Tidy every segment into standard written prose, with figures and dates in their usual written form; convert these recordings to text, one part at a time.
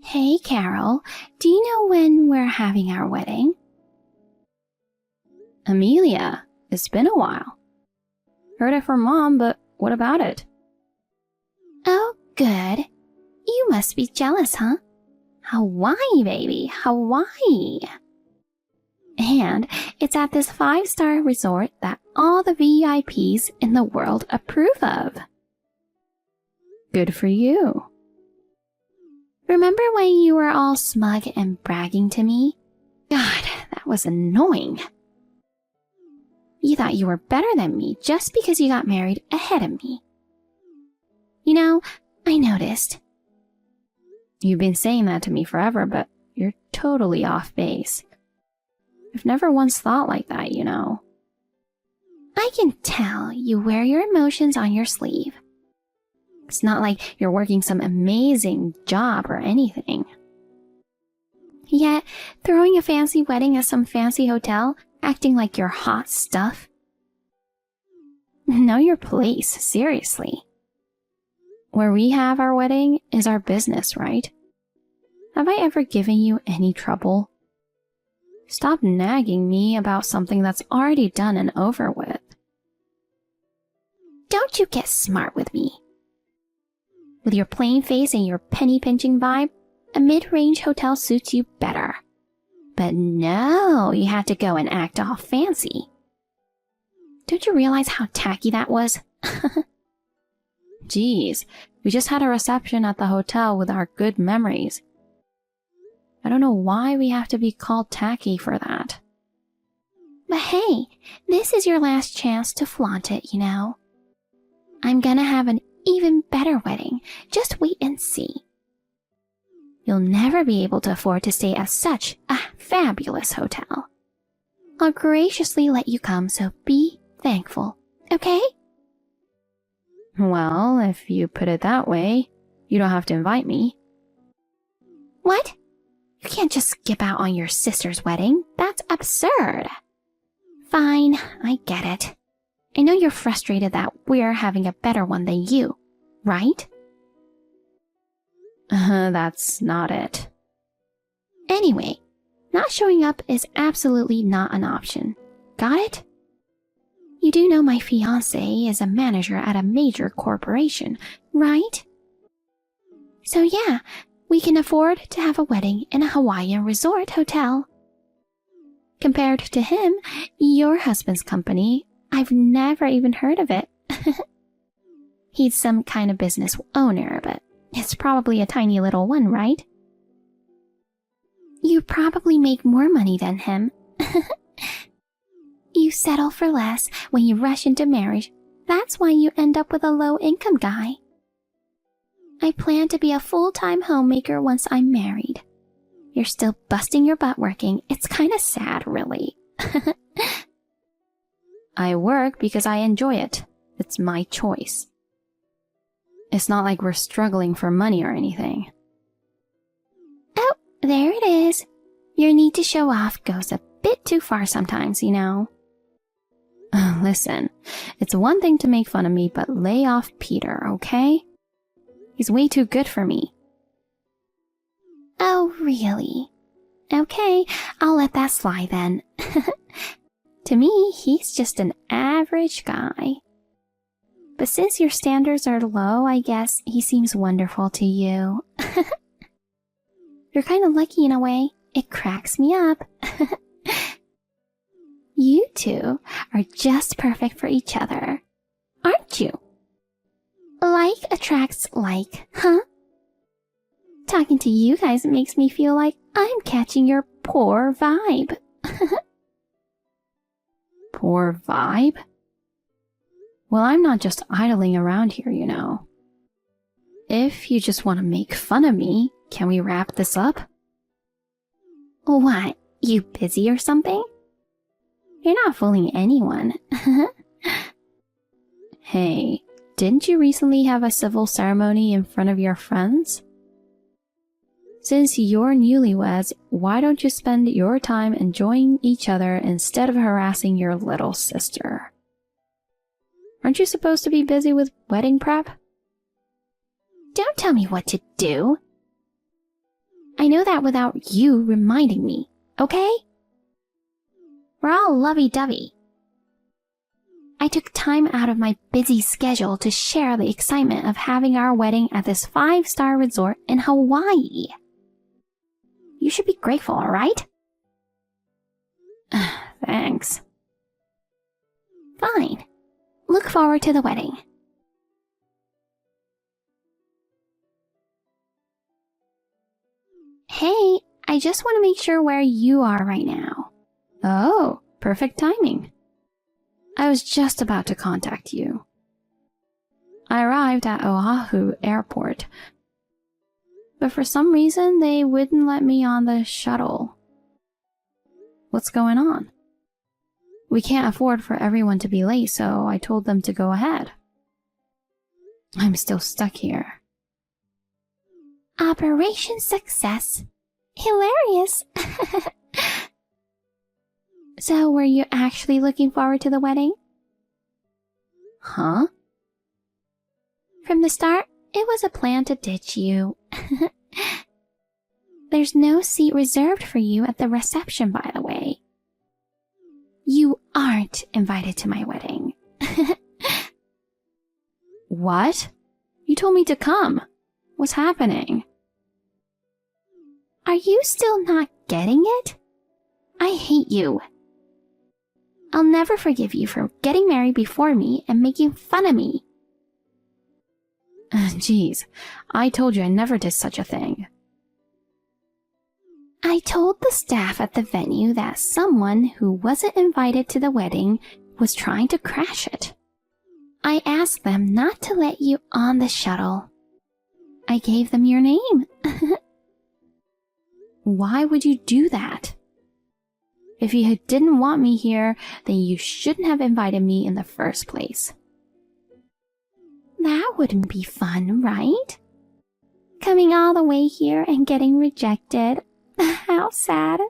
Hey, Carol, do you know when we're having our wedding? Amelia, it's been a while. Heard it from Mom, but what about it? Oh, good. You must be jealous, huh? Hawaii, baby, Hawaii. And it's at this 5-star resort that all the VIPs in the world approve of. Good for you. Remember when you were all smug and bragging to me? God, that was annoying. You thought you were better than me just because you got married ahead of me. You know, I noticed. You've been saying that to me forever, but you're totally off base. I've never once thought like that, you know. I can tell you wear your emotions on your sleeve. It's not like you're working some amazing job or anything. Yet, throwing a fancy wedding at some fancy hotel, acting like you're hot stuff. Know your place, seriously. Where we have our wedding is our business, right? Have I ever given you any trouble? Stop nagging me about something that's already done and over with. Don't you get smart with me. With your plain face and your penny-pinching vibe, a mid-range hotel suits you better. But no, you had to go and act all fancy. Don't you realize how tacky that was? Geez, we just had a reception at the hotel with our good memories. I don't know why we have to be called tacky for that. But hey, this is your last chance to flaunt it, you know. I'm gonna have an even better wedding. Just wait and see. You'll never be able to afford to stay at such a fabulous hotel. I'll graciously let you come, so be thankful, okay? Well, if you put it that way, you don't have to invite me. What? You can't just skip out on your sister's wedding. That's absurd. Fine, I get it. I know you're frustrated that we're having a better one than you, right? That's not it. Anyway, not showing up is absolutely not an option. Got it? You do know my fiancé is a manager at a major corporation, right? So yeah, we can afford to have a wedding in a Hawaiian resort hotel. Compared to him, your husband's company, I've never even heard of it. He's some kind of business owner, but it's probably a tiny little one, right? You probably make more money than him. You settle for less when you rush into marriage. That's why you end up with a low-income guy. I plan to be a full-time homemaker once I'm married. You're still busting your butt working. It's kind of sad, really. I work because I enjoy it. It's my choice. It's not like we're struggling for money or anything. Oh, there it is. Your need to show off goes a bit too far sometimes, you know. Listen, it's one thing to make fun of me, but lay off Peter, okay? He's way too good for me. Oh, really? Okay, I'll let that slide then. To me, he's just an average guy. But since your standards are low, I guess he seems wonderful to you. You're kind of lucky in a way. It cracks me up. You two are just perfect for each other, aren't you? Like attracts like, huh? Talking to you guys makes me feel like I'm catching your poor vibe. Poor vibe? Well, I'm not just idling around here, you know. If you just want to make fun of me, can we wrap this up? What, you busy or something? You're not fooling anyone. Hey, didn't you recently have a civil ceremony in front of your friends? Since you're newlyweds, why don't you spend your time enjoying each other instead of harassing your little sister? Aren't you supposed to be busy with wedding prep? Don't tell me what to do. that without you reminding me, okay? We're all lovey-dovey. I took time out of my busy schedule to share the excitement of having our wedding at this 5-star resort in Hawaii. You should be grateful, alright? Thanks. Fine. Look forward to the wedding. Hey, I just want to make sure where you are right now. Oh, perfect timing. I was just about to contact you. I arrived at Oahu Airport, but for some reason they wouldn't let me on the shuttle. What's going on? We can't afford for everyone to be late, so I told them to go ahead. I'm still stuck here. Operation Success. Hilarious. So, were you actually looking forward to the wedding? Huh? From the start, it was a plan to ditch you. There's no seat reserved for you at the reception, by the way. You aren't invited to my wedding. What? You told me to come. What's happening? Are you still not getting it? I hate you. I'll never forgive you for getting married before me and making fun of me. Jeez, I told you I never did such a thing. I told the staff at the venue that someone who wasn't invited to the wedding was trying to crash it. I asked them not to let you on the shuttle. I gave them your name. Why would you do that? If you didn't want me here, then you shouldn't have invited me in the first place. That wouldn't be fun, right? Coming all the way here and getting rejected. How sad.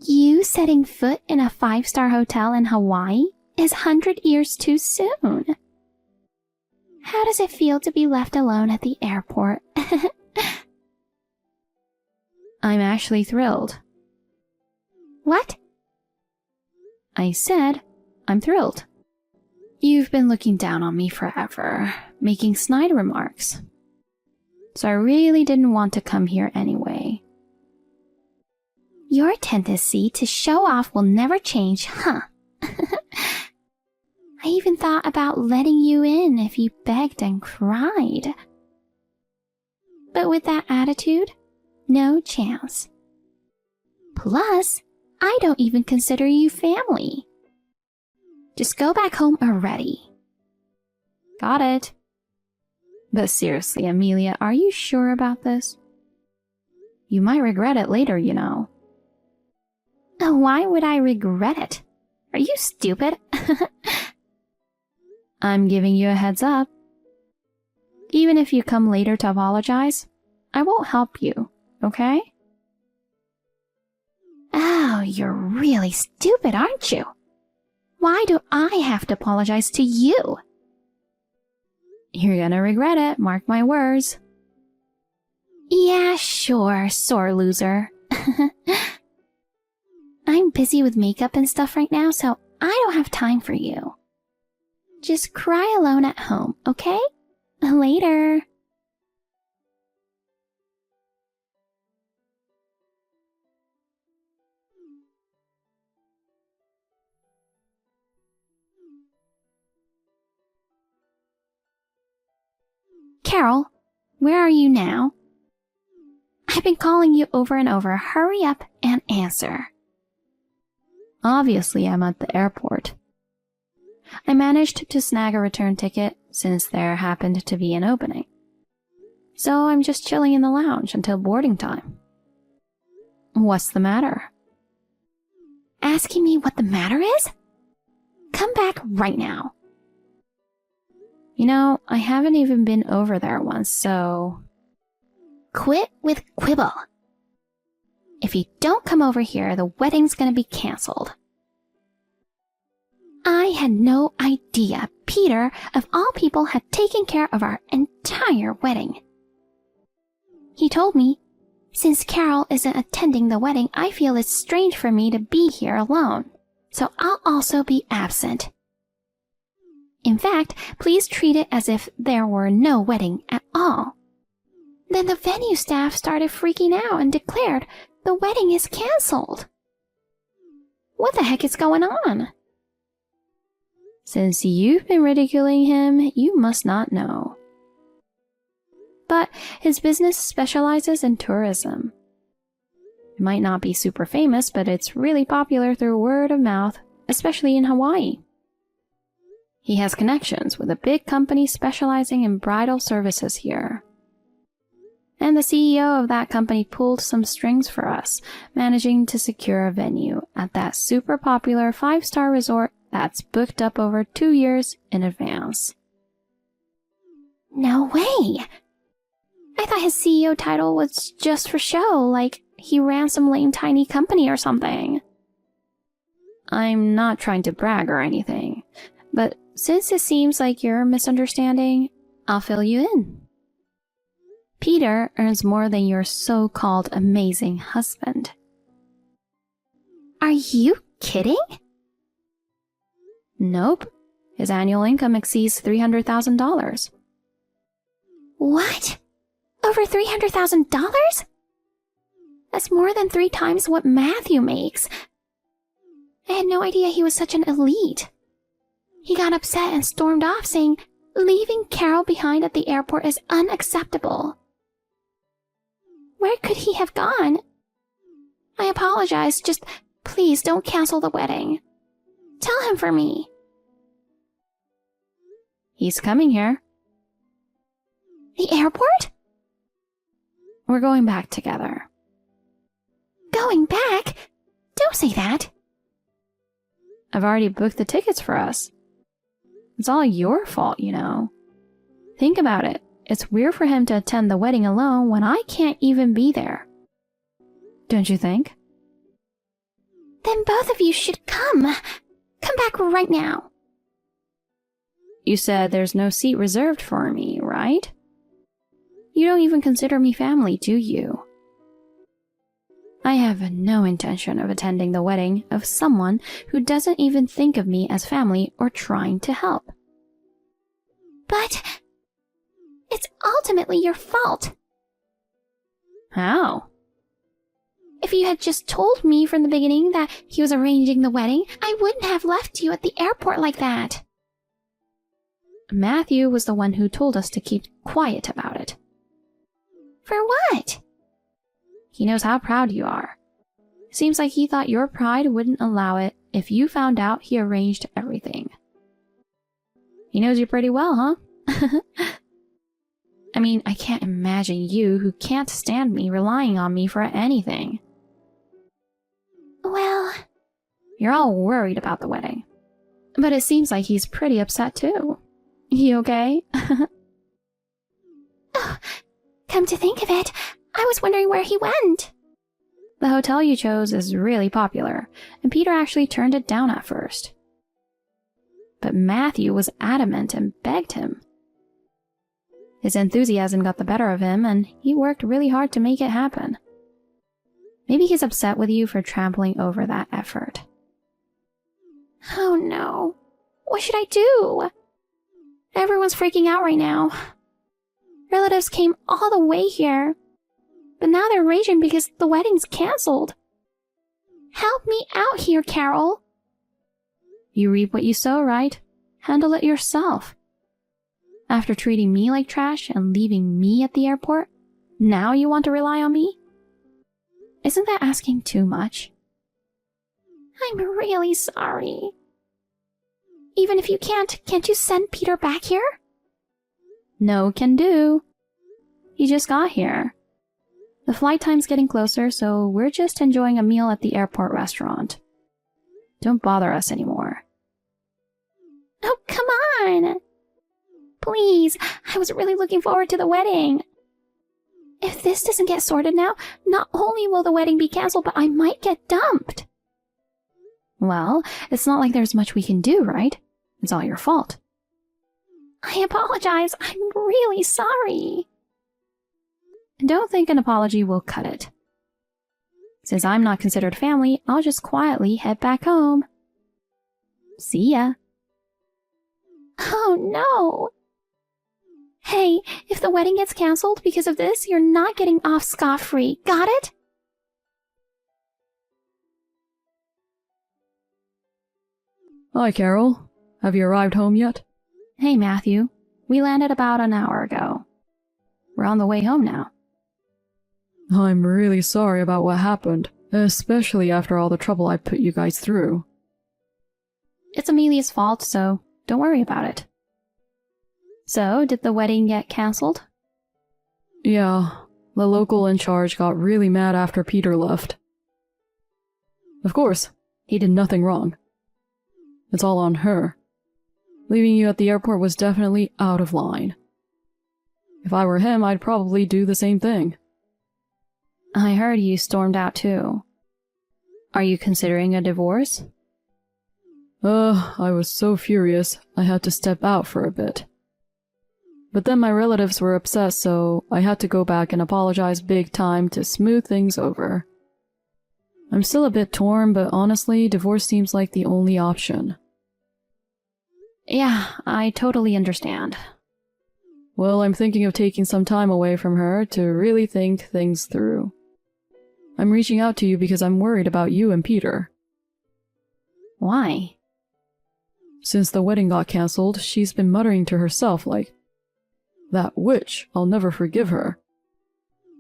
You setting foot in a 5-star hotel in Hawaii is 100 years too soon. How does it feel to be left alone at the airport? I'm actually thrilled. What? I said, I'm thrilled. You've been looking down on me forever, making snide remarks. So I really didn't want to come here anyway. Your tendency to show off will never change, huh? I even thought about letting you in if you begged and cried. But with that attitude, no chance. Plus, I don't even consider you family. Just go back home already. Got it. But seriously, Amelia, are you sure about this? You might regret it later, you know. Why would I regret it? Are you stupid? I'm giving you a heads up. Even if you come later to apologize, I won't help you, okay? Oh, you're really stupid, aren't you? Why do I have to apologize to you? You're gonna regret it, mark my words. Yeah, sure, sore loser. I'm busy with makeup and stuff right now, so I don't have time for you. Just cry alone at home, okay? Later. Carol, where are you now? I've been calling you over and over. Hurry up and answer. Obviously, I'm at the airport. I managed to snag a return ticket since there happened to be an opening. So I'm just chilling in the lounge until boarding time. What's the matter? Asking me what the matter is? Come back right now. You know, I haven't even been over there once, so... Quit with quibble. If you don't come over here, the wedding's gonna be cancelled. I had no idea Peter, of all people, had taken care of our entire wedding. He told me, "Since Carol isn't attending the wedding, I feel it's strange for me to be here alone, so I'll also be absent. In fact, please treat it as if there were no wedding at all." Then the venue staff started freaking out and declared the wedding is canceled. What the heck is going on? Since you've been ridiculing him, you must not know. But his business specializes in tourism. It might not be super famous, but it's really popular through word of mouth, especially in Hawaii. He has connections with a big company specializing in bridal services here. And the CEO of that company pulled some strings for us, managing to secure a venue at that super popular 5-star resort that's booked up over 2 years in advance. No way! I thought his CEO title was just for show, like he ran some lame tiny company or something. I'm not trying to brag or anything, but since it seems like you're misunderstanding, I'll fill you in. Peter earns more than your so-called amazing husband. Are you kidding? Nope. His annual income exceeds $300,000. What? Over $300,000? That's more than 3 times what Matthew makes. I had no idea he was such an elite. He got upset and stormed off, saying leaving Carol behind at the airport is unacceptable. Where could he have gone? I apologize, just please don't cancel the wedding. Tell him for me. He's coming here. The airport? We're going back together. Going back? Don't say that. I've already booked the tickets for us. It's all your fault, you know. Think about it. It's weird for him to attend the wedding alone when I can't even be there. Don't you think? Then both of you should come. Come back right now. You said there's no seat reserved for me, right? You don't even consider me family, do you? I have no intention of attending the wedding of someone who doesn't even think of me as family or trying to help. But it's ultimately your fault. How? If you had just told me from the beginning that he was arranging the wedding, I wouldn't have left you at the airport like that. Matthew was the one who told us to keep quiet about it. For what? He knows how proud you are. Seems like he thought your pride wouldn't allow it if you found out he arranged everything. He knows you pretty well, huh? I mean, I can't imagine you, who can't stand me, relying on me for anything. Well, you're all worried about the wedding. But it seems like he's pretty upset too. You okay? Oh, come to think of it, I was wondering where he went. The hotel you chose is really popular, and Peter actually turned it down at first. But Matthew was adamant and begged him. His enthusiasm got the better of him, and he worked really hard to make it happen. Maybe he's upset with you for trampling over that effort. Oh no. What should I do? Everyone's freaking out right now. Relatives came all the way here, but now they're raging because the wedding's canceled. Help me out here, Carol. You reap what you sow, right? Handle it yourself. After treating me like trash and leaving me at the airport, now you want to rely on me? Isn't that asking too much? I'm really sorry. Even if you can't you send Peter back here? No can do. He just got here. The flight time's getting closer, so we're just enjoying a meal at the airport restaurant. Don't bother us anymore. Oh, come on! Please, I was really looking forward to the wedding. If this doesn't get sorted now, not only will the wedding be canceled, but I might get dumped. Well, it's not like there's much we can do, right? It's all your fault. I apologize. I'm really sorry. Don't think an apology will cut it. Since I'm not considered family, I'll just quietly head back home. See ya. Oh no! Hey, if the wedding gets cancelled because of this, you're not getting off scot-free. Got it? Hi, Carol. Have you arrived home yet? Hey, Matthew. We landed about an hour ago. We're on the way home now. I'm really sorry about what happened, especially after all the trouble I put you guys through. It's Amelia's fault, so don't worry about it. So, did the wedding get cancelled? Yeah, the local in charge got really mad after Peter left. Of course, he did nothing wrong. It's all on her. Leaving you at the airport was definitely out of line. If I were him, I'd probably do the same thing. I heard you stormed out too. Are you considering a divorce? I was so furious, I had to step out for a bit. But then my relatives were upset, so I had to go back and apologize big time to smooth things over. I'm still a bit torn, but honestly, divorce seems like the only option. Yeah, I totally understand. Well, I'm thinking of taking some time away from her to really think things through. I'm reaching out to you because I'm worried about you and Peter. Why? Since the wedding got cancelled, she's been muttering to herself like, "That witch, I'll never forgive her.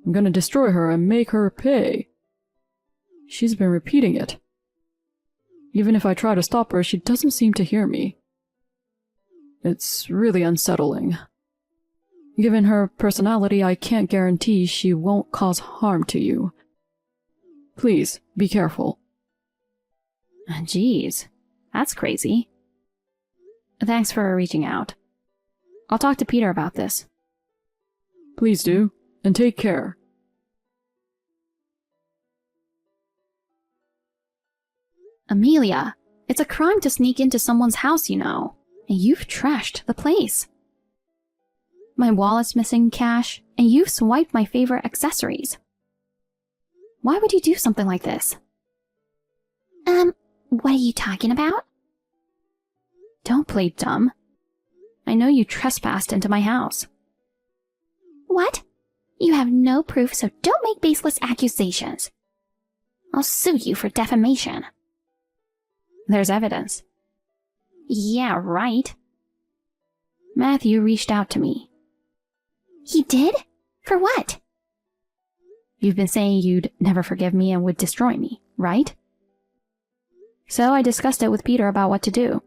I'm gonna destroy her and make her pay." She's been repeating it. Even if I try to stop her, she doesn't seem to hear me. It's really unsettling. Given her personality, I can't guarantee she won't cause harm to you. Please, be careful. Jeez, that's crazy. Thanks for reaching out. I'll talk to Peter about this. Please do, and take care. Amelia, it's a crime to sneak into someone's house, you know, and you've trashed the place. My wallet's missing cash, and you've swiped my favorite accessories. Why would you do something like this? What are you talking about? Don't play dumb. I know you trespassed into my house. What? You have no proof, so don't make baseless accusations. I'll sue you for defamation. There's evidence. Yeah, right. Matthew reached out to me. He did? For what? You've been saying you'd never forgive me and would destroy me, right? So I discussed it with Peter about what to do.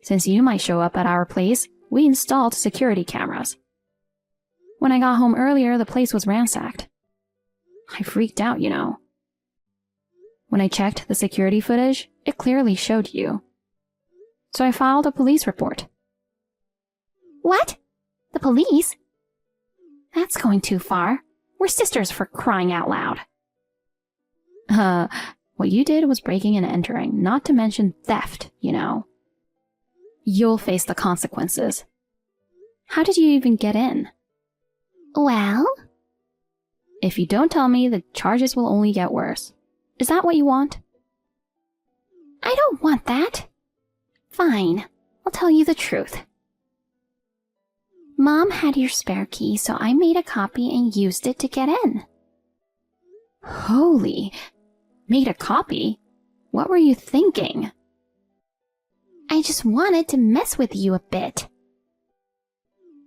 Since you might show up at our place, we installed security cameras. When I got home earlier, the place was ransacked. I freaked out, you know. When I checked the security footage, it clearly showed you. So I filed a police report. What? The police? That's going too far. We're sisters, for crying out loud. What you did was breaking and entering, not to mention theft, you know. You'll face the consequences. How did you even get in? Well? If you don't tell me, the charges will only get worse. Is that what you want? I don't want that. Fine, I'll tell you the truth. Mom had your spare key, so I made a copy and used it to get in. Holy, made a copy? What were you thinking? I just wanted to mess with you a bit.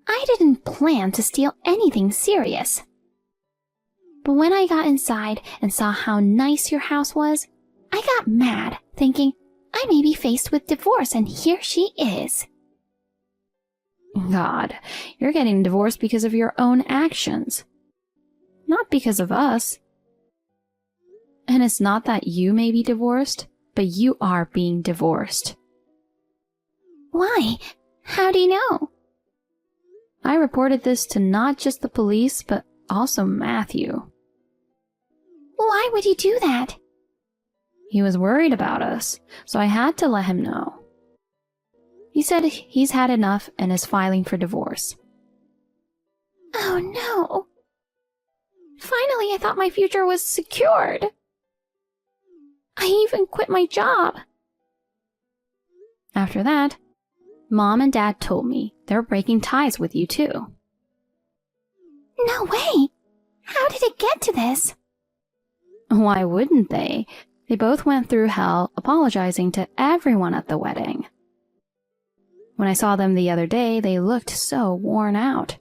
I didn't plan to steal anything serious. But when I got inside and saw how nice your house was, I got mad, thinking I may be faced with divorce, and here she is. God, you're getting divorced because of your own actions. Not because of us. And it's not that you may be divorced, but you are being divorced. Why? How do you know? I reported this to not just the police, but also Matthew. Why would you do that? He was worried about us, so I had to let him know. He said he's had enough and is filing for divorce. Oh no. Really, I thought my future was secured. I even quit my job. After that, Mom and Dad told me they're breaking ties with you too. No way! How did it get to this? Why wouldn't they? They both went through hell apologizing to everyone at the wedding. When I saw them the other day, they looked so worn out.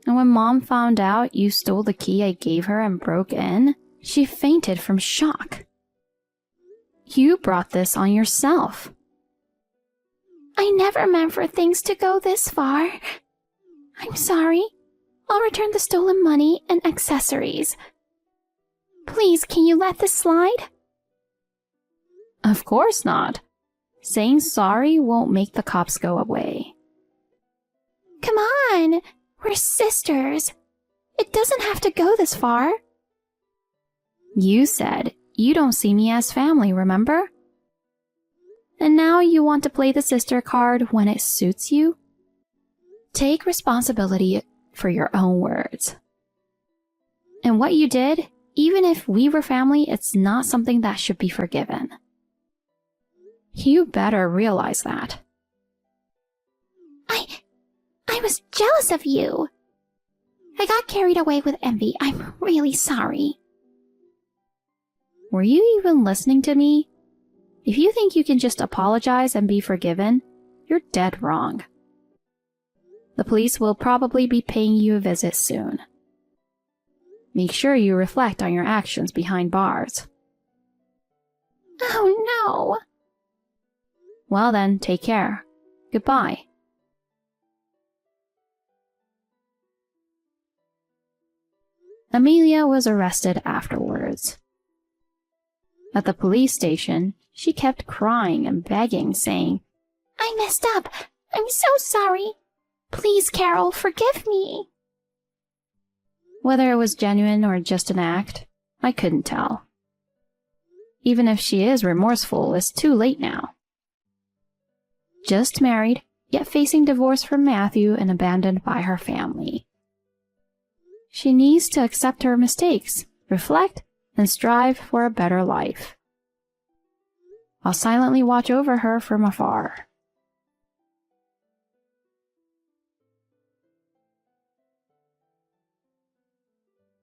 And when Mom found out you stole the key I gave her and broke in, she fainted from shock. You brought this on yourself. I never meant for things to go this far. I'm sorry. I'll return the stolen money and accessories. Please, can you let this slide? Of course not. Saying sorry won't make the cops go away. Come on, we're sisters. It doesn't have to go this far. You said you don't see me as family, remember? And now you want to play the sister card when it suits you? Take responsibility for your own words. And what you did, even if we were family, it's not something that should be forgiven. You better realize that. I was jealous of you. I got carried away with envy. I'm really sorry. Were you even listening to me? If you think you can just apologize and be forgiven, you're dead wrong. The police will probably be paying you a visit soon. Make sure you reflect on your actions behind bars. Oh no. Well then, take care. Goodbye. Amelia was arrested afterwards. At the police station, she kept crying and begging, saying, I messed up. I'm so sorry. Please, Carol, forgive me. Whether it was genuine or just an act, I couldn't tell. Even if she is remorseful, it's too late now. Just married, yet facing divorce from Matthew and abandoned by her family. She needs to accept her mistakes, reflect, and strive for a better life. I'll silently watch over her from afar.